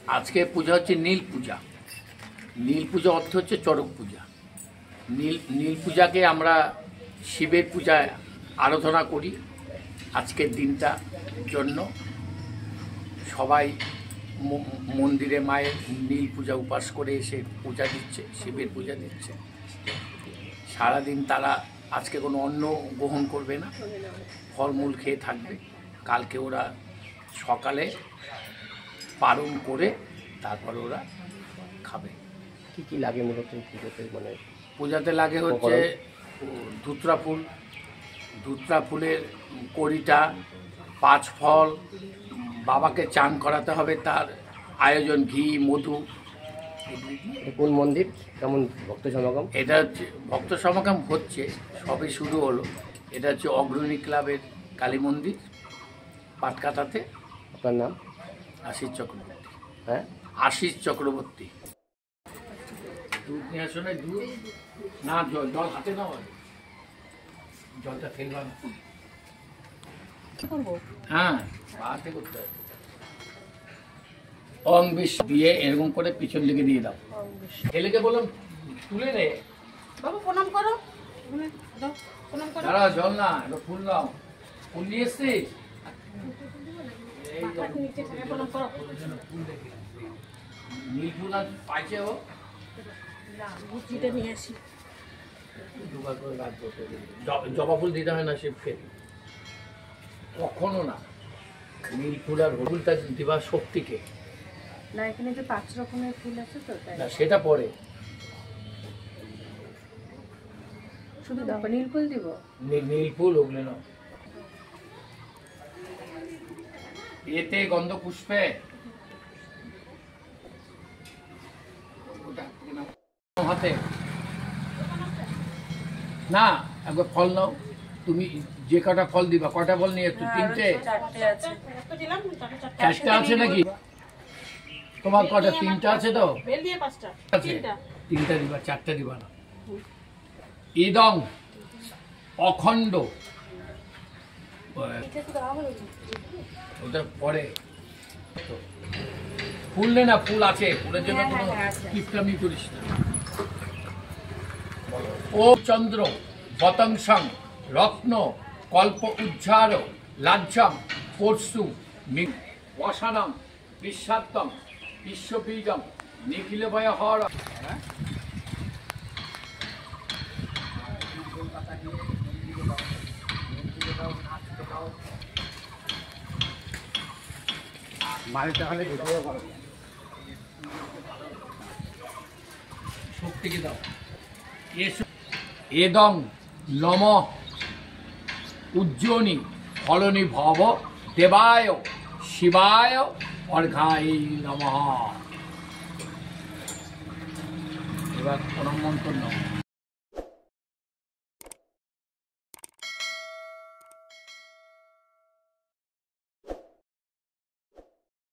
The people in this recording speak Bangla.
আজকে পূজা হচ্ছে নীল পূজা। নীল পূজা অর্থ হচ্ছে চড়ক পূজা। নীল পূজাকে আমরা শিবের পূজায় আরাধনা করি। আজকের দিনটা জন্য সবাই মন্দিরে মায়ের নীল পূজা উপাস করে এসে পূজা দিচ্ছে, শিবের পূজা দিচ্ছে। সারাদিন তারা আজকে কোনো অন্ন গ্রহণ করবে না, ফলমূল খেয়ে থাকবে। কালকে ওরা সকালে পালন করে তারপরে ওরা খাবে। কি কি লাগে মূলত পুজোতে? মানে পূজাতে লাগে হচ্ছে ধুতরা ফুল, ধুতরা ফুলের কড়িটা, 5 ফল, বাবাকে চান করাতে হবে, তার আয়োজন ঘি মধু। কোন মন্দির, কেমন ভক্ত সমাগম? এটা হচ্ছে ভক্ত সমাগম হচ্ছে, সবে শুরু হলো। এটা হচ্ছে অগ্রণী ক্লাবের কালী মন্দির, পাটকাটাতে। আপনার নাম? আশিস চক্রবর্তী। হ্যাঁ, আশিস চক্রবর্তী। দুধ নিয়ে আসো না, দুধ না, জল জল হাতে নাও, জলটা ফেলবা না। হ্যাঁ, হাতে করতে হবে। অং বিষ দিয়ে এরকম করে পিছন দিকে দিয়ে দাও। ছেলেকে বললাম তুলে রে বাবু, প্রণাম করো। প্রণাম করো। দাঁড়া, জল না, এটা ফুল নাও। ফুল নিয়ে এসছিস? নিচে থেকে প্রণাম করো। নীল ফুল আর পাইছে ও? না, গুচিটা নিয়ে আসি। দুবার করে গাছ করতে জবা ফুল দিতে হয় না শিবকে, কখনো না। নীল ফুল আর হলুদটা দিবা শক্তিকে। না, এখানে যে 5 রকমের ফুল আছে তো, তাই না, সেটা পরে। শুধু দেখো নীল ফুল দিব। নীল ফুল ওগুলো নাও। এতে গন্ধ পুষ্পে হাতে না, একবার ফল নাও। তুমি যে কটা ফল দিবা, কটা ফল নিয়ে? 3টে? 4টে আছে। 4টে আছে নাকি? তোমার কটা? 3টা আছে তো? বেল দিয়ে 5টা আছে, 3টা দিবা, 4টা দিবা না। ইদং অখণ্ড, ওটা পরে। ফুল নে না, ফুল আছে, ফুলের জন্য কোনো কিপটামি করিস না। ও চন্দ্র বতংসং রত্ন কল্প উজ্জার লাজ্জং পরশু বসানং বিশ্বাত্তম বিশ্ববীজং নিখিল ভয় হর। শক্তিকে দাও। এদং নম উজ্জয়িনী ফলনি ভব দেবায় শিবায় অর্ঘায় নমঃ। এবার প্রণাম মন্ত্র নাও।